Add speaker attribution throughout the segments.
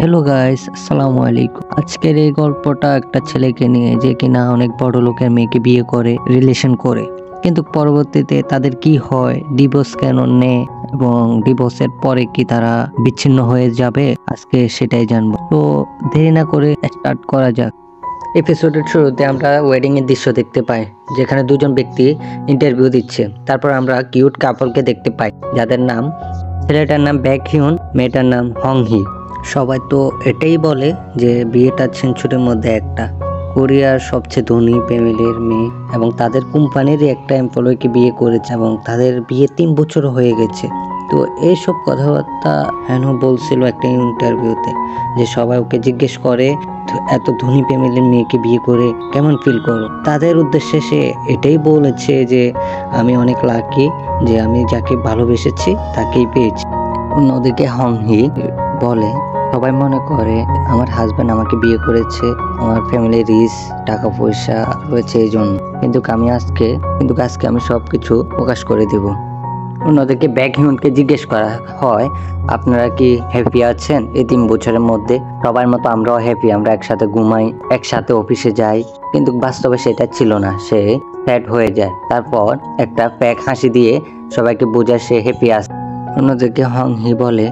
Speaker 1: Hello guys, আসসালামু আলাইকুম। আজকের এই গল্পটা একটা ছেলেকে নিয়ে, যে কিনা অনেক বড় লোকের মেয়েকে বিয়ে করে, রিলেশন করে, কিন্তু পরবর্তীতে তাদের কি হয়, ডিভোর্স কেন নেয় এবং ডিভোর্সের পরে কি তারা বিচ্ছিন্ন হয়ে যাবে, আজকে সেটাই জানবো। তো দেরি না করে স্টার্ট করা যাক। এপিসোডের শুরুতে আমরা ওয়েডিং এর দৃশ্য দেখতে পাই, যেখানে দুজন ব্যক্তি ইন্টারভিউ দিচ্ছে। তারপর আমরা কিউট কাপলকে দেখতে পাই, যাদের নাম, ছেলেটার নাম ব্যাকহিউন, মেয়েটার নাম হংহি। সবাই তো এটাই বলে যে বিয়েটা সেঞ্চুরির মধ্যে একটা। কোরিয়ার সবচেয়ে ধনী ফ্যামিলির মেয়ে এবং তাদের কোম্পানিরই একটা এমপ্লয়িকে বিয়ে করেছে এবং তাদের বিয়ে 3 বছর হয়ে গেছে। তো এইসব কথাবার্তা হেন বলছিল একটা ইন্টারভিউতে, যে সবাই ওকে জিজ্ঞেস করে এত ধনী ফ্যামিলির মেয়েকে বিয়ে করে কেমন ফিল করো। তাদের উদ্দেশ্যে সে এটাই বলেছে যে আমি অনেক লাকি, যে আমি যাকে ভালোবেসেছি তাকেই পেয়েছি। অন্যদিকে হংহি বলে, সবাই মনে করে আমার হাজবেন্ড আমাকে বিয়ে করেছে, আমার ফ্যামিলি রিচ, টাকা পয়সা রয়েছে এই জন্য, কিন্তু আজকে আমি সবকিছু প্রকাশ করে দেব। অন্যদিকে ব্যাকহিউনকে জিজ্ঞেস করা হয়, আপনারা কি হ্যাপি আছেন এই 3 বছরের মধ্যে? সবার মতো আমরাও হ্যাপি, আমরা একসাথে ঘুমাই, একসাথে অফিসে যাই, কিন্তু বাস্তবে সেটা ছিল না। সে স্যাড হয়ে যায়, তারপর একটা ফেক হাসি দিয়ে সবাইকে বোঝায় সে হ্যাপি আছে। অন্যদিকে হংহি বলে,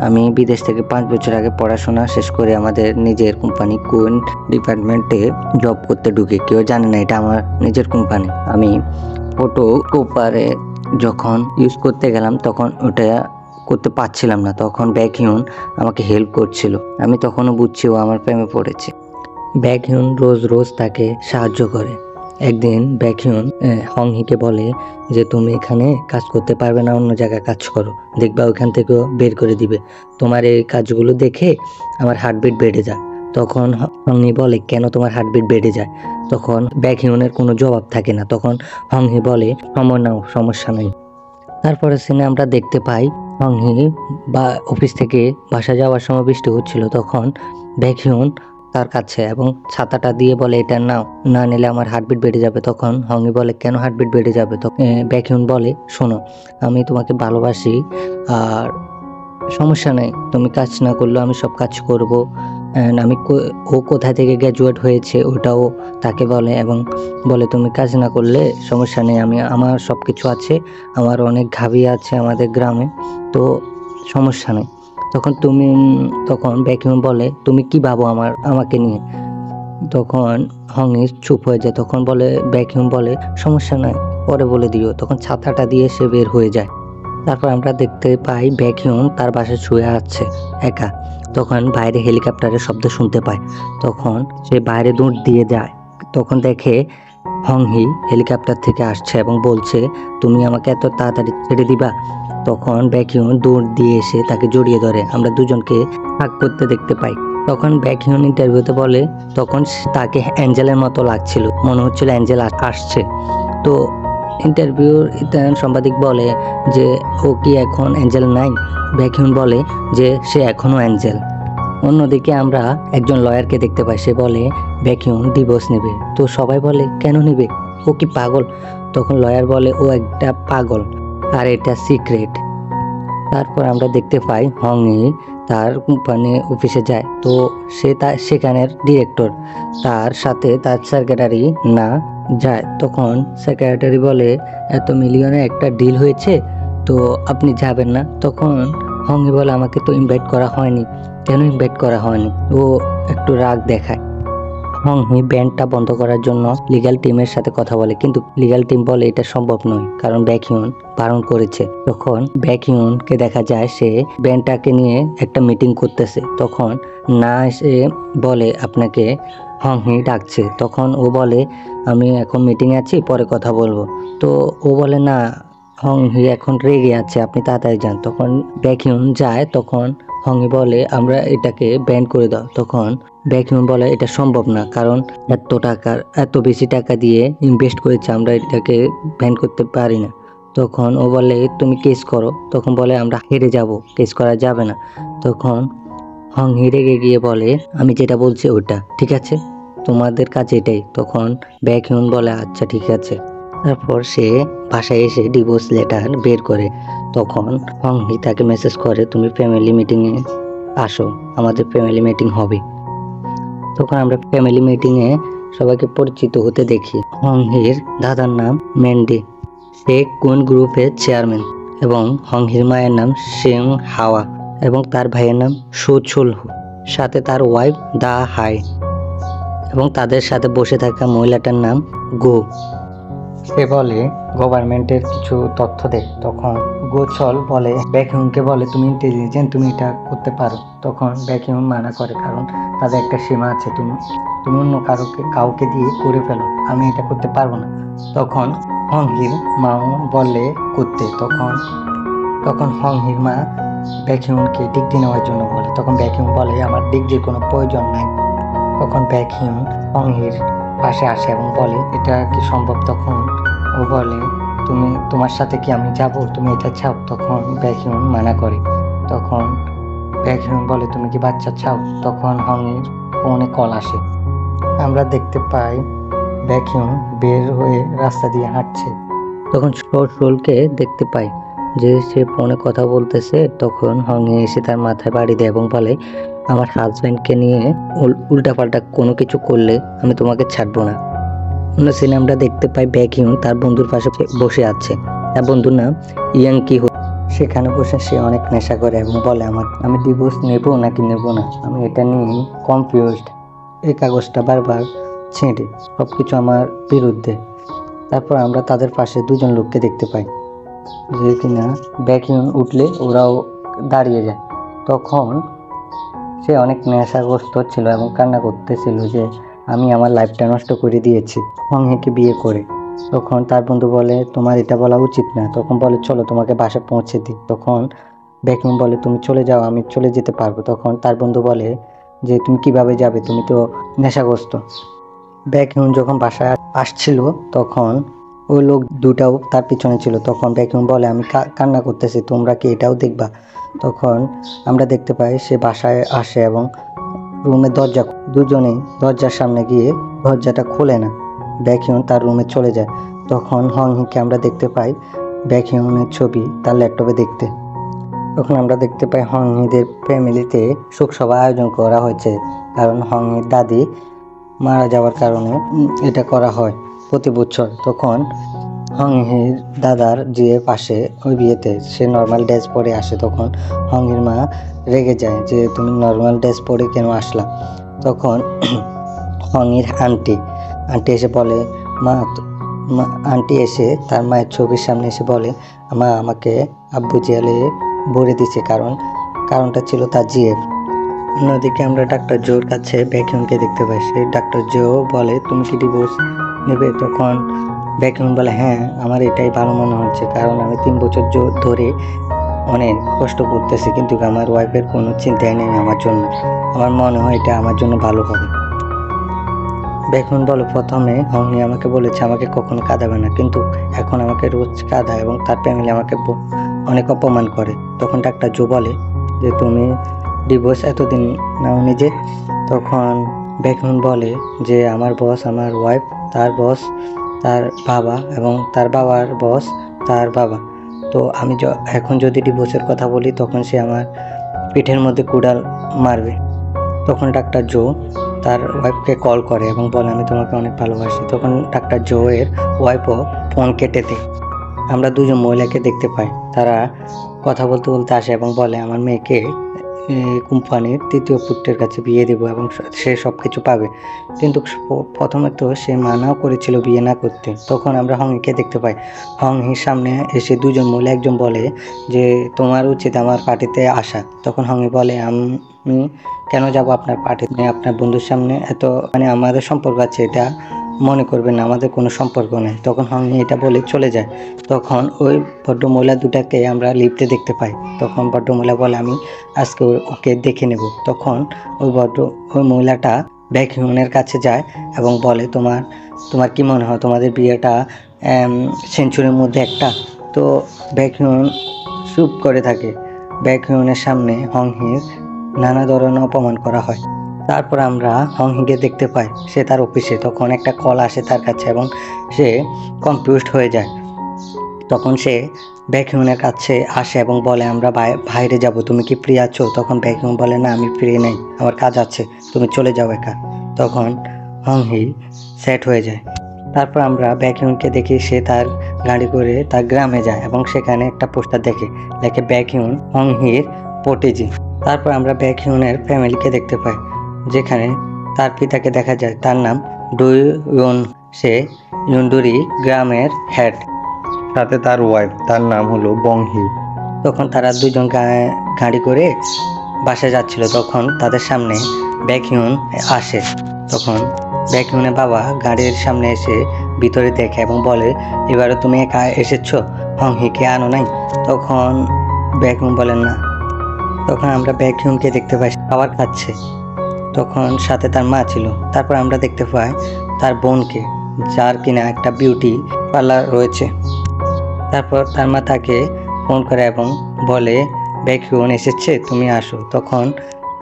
Speaker 1: আমি বিদেশ থেকে 5 বছর আগে পড়াশোনা শেষ করে আমাদের নিজের কোম্পানি কোন ডিপার্টমেন্টে জব করতে ঢুকি। কেউ জানে না এটা আমার নিজের কোম্পানি। আমি ফটো কোপারে যখন ইউজ করতে গেলাম তখন ওটা করতে পারছিলাম না, তখন ব্যাকহিউন আমাকে হেল্প করছিল। আমি তখনও বুঝছি ও আমার প্রেমে পড়েছে। ব্যাকহিউন রোজ রোজ তাকে সাহায্য করে। একদিন ব্যাকহিউন হংহিকে বলে যে তুমি এখানে কাজ করতে পারবে না, অন্য জায়গায় কাজ করো, দেখবা ওইখান থেকেও বের করে দিবে। তোমার এই কাজগুলো দেখে আমার হার্টবিট বেড়ে যায়। তখন হংহি বলে, কেন তোমার হার্টবিট বেড়ে যায়? তখন ব্যাকহিউনের কোনো জবাব থাকে না। তখন হংহি বলে, সময় নাও, সমস্যা নেই। তারপরে সিনে আমরা দেখতে পাই হংহি বা অফিস থেকে বাসা যাওয়ার সময় বৃষ্টি হচ্ছিল। তখন ব্যাকহিউন তার কাছে এবং ছাতাটা দিয়ে বলে, এটা নাও, না নিলে আমার হার্টবিট বেড়ে যাবে। তখন হংহি বলে, কেন হার্টবিট বেড়ে যাবে? তো ব্যাকহিউন বলে, শোনো, আমি তোমাকে ভালোবাসি, আর সমস্যা নেই, তুমি কাজ না করলেও আমি সব কাজ করব। আমি ও কোথা থেকে গ্র্যাজুয়েট হয়েছে ওটাও তাকে বলে এবং বলে, তুমি কাজ না করলে সমস্যা নেই, আমার সব কিছু আছে, আমার অনেক ঘাবি আছে আমাদের গ্রামে, তো সমস্যা নেই। তখন ব্যাকহিউন বলে, তুমি কি ভাবো আমাকে নিয়ে? তখন হংহি চুপ হয়ে যায়। তখন ব্যাকহিউন বলে, সমস্যা নাই, পরে বলে দিও। তখন ছাতাটা দিয়ে সে বের হয়ে যায়। তারপর আমরা দেখতে পাই ব্যাকহিউন তার বাসায় শুয়ে আছে একা। তখন বাইরে হেলিকপ্টারের শব্দ শুনতে পায়। তখন সে বাইরে দৌড় দিয়ে যায়। তখন দেখে হংহি হেলিকপ্টার থেকে আসছে এবং বলছে, তুমি আমাকে এত তাড়াতাড়ি ছেড়ে দিবা? তখন ব্যাকহিউন দৌড় দিয়ে এসে তাকে জড়িয়ে ধরে। আমরা দুজনকে হাগ করতে দেখতে পাই। তখন ব্যাকহিউন ইন্টারভিউতে বলে, তখন তাকে অ্যাঞ্জেলের মতো লাগছিল, মনে হচ্ছিল অ্যাঞ্জেল আসছে। তো ইন্টারভিউর সাংবাদিক বলে যে ও কি এখন অ্যাঞ্জেল নাই? ব্যাকহিউন বলে যে সে এখনো অ্যাঞ্জেল। অন্যদিকে আমরা একজন লয়ারকে দেখতে পাই। সে বলে ব্যাকহিউন ডিভোর্স নেবে। তো সবাই বলে, কেন নেবে? ও কি পাগল? তখন লয়ার বলে, ও একটা পাগল আর এটা সিক্রেট। তারপর আমরা দেখতে পাই হংহি তার কোম্পানি অফিসে যায়। তো সেখানের ডিরেক্টর, তার সাথে তার সেক্রেটারি না যায়। তখন সেক্রেটারি বলে, এত মিলিয়নে একটা ডিল হয়েছে, তো আপনি যাবেন না? তখন হংহি বলে, আমাকে তো ইনভাইট করা হয়নি। কেন ইনভাইট করা হয়নি? ও একটু রাগ দেখায়। হংহি ব্যান্ডটা বন্ধ করার জন্য লিগ্যাল টিমের সাথে কথা বলে, কিন্তু লিগ্যাল টিম বলে এটা সম্ভব নয়, কারণ ব্যাকহিউন বারণ করেছে। তখন ব্যাকহিউনকে দেখা যায় সে ব্যান্ডটাকে নিয়ে একটা মিটিং করতেছে। তখন না এসে বলে, আপনাকে হংহি ডাকছে। তখন ও বলে, আমি এখন মিটিং আছি, পরে কথা বলবো। তো ও বলে, না, হংহি এখন রেগে আছে, আপনি তাড়াতাড়ি যান। তখন ব্যাকহিউন যায়। তখন হংহি বলে, আমরা এটাকে ব্যান করে দাও। তখন ব্যাকহিউন বলে, এটা সম্ভব না, কারণ এত বেশি টাকা দিয়ে ইনভেস্ট করেছে, আমরা এটাকে ব্যান করতে পারি না। তখন ও বলে, তুমি কেস করো। তখন বলে, আমরা হেরে যাব, কেস করা যাবে না। তখন হংহি রেগে গিয়ে বলে, আমি যেটা বলছি ওটা ঠিক আছে, তোমাদের কাজ এটাই। তখন ব্যাকহিউন বলে, আচ্ছা ঠিক আছে। তারপর সে বাসায় এসে ডিভোর্স লেটার বের করে। তখন হংহি তাকে মেসেজ করে, তুমি ফ্যামিলি মিটিংয়ে আসো, আমাদের ফ্যামিলি মিটিং হবে। তখন আমরা ফ্যামিলি মিটিংয়ে সবাইকে পরিচিত হতে দেখি। হংহির দাদার নাম মেন্ডি, সে কুন গ্রুপের চেয়ারম্যান, এবং হংহির মায়ের নাম সিং হাওয়া এবং তার ভাইয়ের নাম সুচুল, সাথে তার ওয়াইফ দা হাই, এবং তাদের সাথে বসে থাকা মহিলাটার নাম গো। সে বলে গভর্নমেন্টের কিছু তথ্য দে। তখন গোছল বলে ব্যাকহিউনকে বলে তুমি ইন্টেলিজেন্ট, তুমি এটা করতে পারো। তখন ব্যাকহিউন মানা করে, কারণ তাদের একটা সীমা আছে, তুমি অন্য কাউকে দিয়ে করে ফেলো, আমি এটা করতে পারবো না। তখন হংহির মাও বলে করতে। তখন হংহির মা ব্যাকহিউনকে ডিগ্রি নেওয়ার জন্য বলে। তখন ব্যাকহিউন বলে আমার ডিগ্রির কোনো প্রয়োজন নাই। তখন ব্যাকহিউন হংহির পাশে আসে এবং বলে এটা কি সম্ভব। তখন ও বলে তোমার সাথে কি আমি যাব, তুমি এটা চাও। তখন ব্যাকহিউন মানা করে। তখন ব্যাকহিউন বলে তুমি কি বাচ্চা চাও। তখন হংহির ফোনে কল আসে। আমরা দেখতে পাই ব্যাকহিউন বের হয়ে রাস্তা দিয়ে হাঁটছে। তখন শোলকে দেখতে পাই যে সে ফোনে কথা বলতেছে। তখন হংহি এসে তার মাথায় বাড়ি দেয় এবং বলে আমার হাজব্যান্ডকে নিয়ে উল্টাপাল্টা কোনো কিছু করলে আমি তোমাকে ছাড়বো না। অন্য সিনে আমরা দেখতে পাই ব্যাকহিউন তার বন্ধুর পাশে বসে আছে। তার বন্ধুর নাম ইয়াংকি। সেখানে বসে সে অনেক নেশা করে এবং বলে আমি ডিভোর্স নেবো নাকি নেব না, আমি এটা নিয়ে কনফিউজড। এই কাগজটা বারবার ছেঁটে, সবকিছু আমার বিরুদ্ধে। তারপর আমরা তাদের পাশে দুজন লোককে দেখতে পাই যে কিনা ব্যাকহিউন উঠলে ওরাও দাঁড়িয়ে যায়। তখন সে অনেক নেশাগ্রস্ত ছিল এবং কান্না করতেছিল যে আমি আমার লাইফটা নষ্ট করে দিয়েছি হংহিকে বিয়ে করে। তখন তার বন্ধু বলে তোমার এটা বলা উচিত না। তখন বলে চলো তোমাকে বাসায় পৌঁছে দিই। তখন ব্যাকহিউন বলে তুমি চলে যাও, আমি চলে যেতে পারবো। তখন তার বন্ধু বলে যে তুমি কিভাবে যাবে, তুমি তো নেশাগ্রস্ত। ব্যাকহিউন যখন বাসায় আসছিল তখন ওই লোক দুটাও তার পিছনে ছিল। তখন ব্যাকহিউন বলে আমি কান্না করতেছি, তোমরা কি এটাও দেখবা। তখন আমরা দেখতে পাই সে বাসায় আসে এবং রুমের দুজনেই দরজার সামনে গিয়ে দরজাটা খোলে না। ব্যাকহিউন তার রুমে চলে যায়। তখন হংহিকে আমরা দেখতে পাই ব্যাকহিউনের ছবি তার ল্যাপটপে দেখতে। তখন আমরা দেখতে পাই হংহিদের ফ্যামিলিতে শোকসভা আয়োজন করা হয়েছে, কারণ হংহির দাদি মারা যাওয়ার কারণে এটা করা হয় প্রতি বছর। তখন হংহির দাদার যে পাশে ওই বিয়েতে সে নর্মাল ড্রেস পরে আসে। তখন হংহির মা রেগে যায় যে তুমি নর্মাল ড্রেস পরে কেন আসলা। তখন হংহির আন্টি এসে বলে আন্টি এসে তার মায়ের ছবির সামনে এসে বলে মা আমাকে আব্বু জেলে ভরে দিছে, কারণটা ছিল তার জিএফ। অন্যদিকে আমরা ডাক্তার জোর কাছে ব্যাকহিউনকে দেখতে পাই। সেই ডাক্তার জো বলে তুমি কি ডিভোর্স নেবে। তখন ব্যাকহিউন বলে হ্যাঁ, আমার এটাই ভালো মনে হচ্ছে, কারণ আমি 3 বছর ধরে অনেক কষ্ট করতেছি, কিন্তু আমার ওয়াইফের কোনো চিন্তাই নেই আমার জন্য। আমার মনে হয় এটা আমার জন্য ভালো হবে। ব্যাকহিউন বলে প্রথমে হংহি আমাকে বলেছে আমাকে কখনো কাঁদাবে না, কিন্তু এখন আমাকে রোজ কাঁদায় এবং তার ফ্যামিলি আমাকে অনেক অপমান করে। তখন ডাক্তার জো বলে যে তুমি ডিভোর্স এতদিন নাও নিজে। তখন ব্যাকহিউন বলে যে আমার বস আমার ওয়াইফ, তার বস তার বাবা, এবং তার বাবার বস তার বাবা। তো আমি এখন যদি ডিভোর্সের কথা বলি তখন সে আমার পিঠের মধ্যে কুড়াল মারবে। তখন ডাক্তার জো তার ওয়াইফকে কল করে এবং বলে আমি তোমাকে অনেক ভালোবাসি। তখন ডাক্তার জো এর ওয়াইফও ফোন কেটে দেয়। আমরা দুজন মহিলাকে দেখতে পাই, তারা কথা বলতে বলতে আসে এবং বলে আমার মেয়েকে কোম্পানির 3য় পুত্রের কাছে বিয়ে দেবো এবং সে সব কিছু পাবে। কিন্তু প্রথমে তো সে মানাও করেছিল বিয়ে না করতে। তখন আমরা হংহিকে দেখতে পাই। হংহির সামনে এসে দুজন মহিলা একজন বলে যে তোমার উচিত আমার পার্টিতে আসা। তখন হংহি বলে আমি কেন যাব আপনার পার্টিতে, আপনার বন্ধুর সামনে এত আমাদের সম্পর্ক আছে এটা মনে করবেন না, আমাদের কোনো সম্পর্ক নেই। তখন হংহি এটা বলে চলে যায়। তখন ওই ভদ্রমহিলা দুটাকে আমরা লিফটে দেখতে পাই। তখন ভদ্রমহিলা বলে আমি আজকে ওকে দেখে নেব। তখন ওই মহিলাটা ব্যাকহিউনের কাছে যায় এবং বলে তোমার কি মনে হয় তোমাদের বিয়েটা সেঞ্চুরির মধ্যে একটা। তো ব্যাকহিউন চুপ করে থাকে। ব্যাকহিউনের সামনে হংহির নানা ধরনের অপমান করা হয়। তারপর আমরা হংহিকে দেখতে পাই সে তার অফিসে। তখন একটা কল আসে তার কাছে এবং সে কনফিউজড হয়ে যায়। তখন সে ব্যাকহিউনের কাছে আসে এবং বলে আমরা বাইরে যাব, তুমি কি ফ্রি আছো? তখন ব্যাকহিউন বলে না আমি ফ্রি নেই, আমার কাজ আছে, তুমি চলে যাও একা। তখন হংহি সেট হয়ে যায়। তারপর আমরা ব্যাকহিউনকে দেখি সে তার গাড়ি করে তার গ্রামে যায় এবং সেখানে একটা পোস্টার দেখে লেখে ব্যাকহিউন হংহির পটিজি। তারপর আমরা ব্যাকহিউনের ফ্যামিলিকে দেখতে পাই, যেখানে তার পিতাকে দেখা যায়, তার নাম ডুইউন, সে ইউন্ডুরি গ্রামের হেড, সাথে তার ওয়াইফ, তার নাম হলো বংহি। তখন তারা দুজন গাড়ি করে বাসায় যাচ্ছিল, তখন তাদের সামনে ব্যাকহিউন আসে। তখন ব্যাকহিউনের বাবা গাড়ির সামনে এসে ভিতরে দেখে এবং বলে এবারে তুমি একা এসেছো, হংহিকে আনো নাই? তখন ব্যাকহিউন বলেন না। তখন আমরা ব্যাকহিউনকে দেখতে পাই খাবার খাচ্ছে, তখন সাথে তার মা ছিল। তারপর আমরা দেখতে পাই তার বোনকে, যার কিনা একটা বিউটি পার্লার রয়েছে। তারপর তার মা তাকে ফোন করে এবং বলে ব্যাকহিউন এসেছে, তুমি আসো। তখন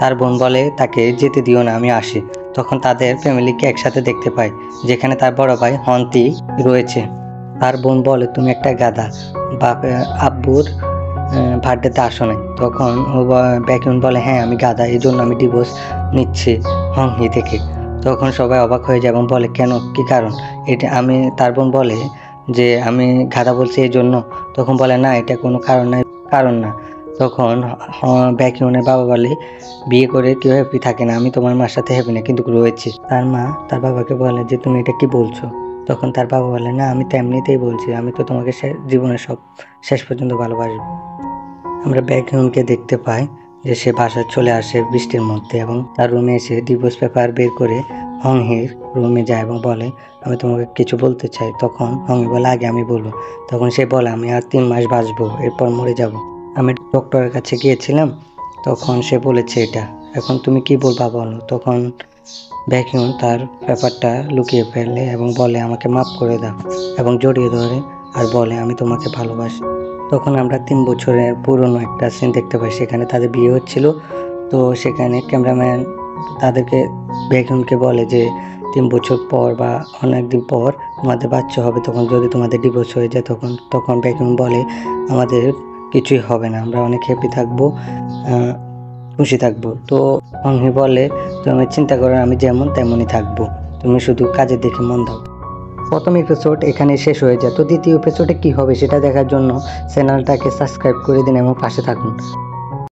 Speaker 1: তার বোন বলে তাকে যেতে দিও না, আমি আসি। তখন তাদের ফ্যামিলিকে একসাথে দেখতে পাই, যেখানে তার বড় ভাই হন্তি রয়েছে। তার বোন বলে তুমি একটা গাধা, আব্বুর বার্থডেতে আসো নাই। তখন ব্যাকহিউন বলে হ্যাঁ আমি গাধা, এই জন্য আমি ডিভোর্স নিচ্ছি হংহি থেকে। তখন সবাই অবাক হয়ে যায় এবং বলে কেন, কি কারণ? এটা তার বোন বলে যে আমি গাধা বলছি এই জন্য। তখন বলে না এটা কোনো কারণ না। তখন ব্যাকহিউনের বাবা বলে বিয়ে করে কেউ হ্যাপি থাকে না, আমি তোমার মার সাথে হ্যাপি না কিন্তু রয়েছি। তার মা তার বাবাকে বলে যে তুমি এটা কি বলছো? তখন তার বাবা বলে না আমি তো এমনিতেই বলছি, আমি তো তোমাকে জীবনের সব শেষ পর্যন্ত ভালোবাসবো। আমরা ব্যাকহিউনকে দেখতে পাই যে সে বাসায় চলে আসে বৃষ্টির মধ্যে এবং তার রুমে এসে ডিভোর্স পেপার বের করে হংহির রুমে যায় এবং বলে আমি তোমাকে কিছু বলতে চাই। তখন হংহি বলে আগে আমি বলবো। তখন সে বলে আমি আর 3 মাস বাঁচবো, এরপর মরে যাব। আমি ডক্টরের কাছে গিয়েছিলাম, তখন সে বলেছে এটা, এখন তুমি কি বলবা বলো। তখন ব্যাকহিউন তার পেপারটা লুকিয়ে ফেলে এবং বলে আমাকে মাফ করে দাও এবং জড়িয়ে ধরে আর বলে আমি তোমাকে ভালোবাসি। তখন আমরা 3 বছরের পুরনো একটা সিন দেখতে পাই, সেখানে তাদের বিয়ে হচ্ছিল। তো সেখানে ক্যামেরাম্যান তাদেরকে ব্যাকহিউনকে বলে যে 3 বছর পর বা অনেকদিন পর তোমাদের বাচ্চা হবে, তখন যদি তোমাদের ডিভোর্স হয়ে যায় তখন ব্যাকহিউন বলে আমাদের কিছুই হবে না, আমরা অনেক হ্যাপি থাকবো, খুশি থাকবো। তো হংহি বলে তুমি চিন্তা করো, আমি যেমন তেমনই থাকবো, তুমি শুধু কাজের দিকে মন দাও। প্রথম এপিসোড এখানে শেষ হয়ে যায়। তো দ্বিতীয় এপিসোডে কি হবে সেটা দেখার জন্য চ্যানেলটাকে সাবস্ক্রাইব করে দিন এবং পাশে থাকুন।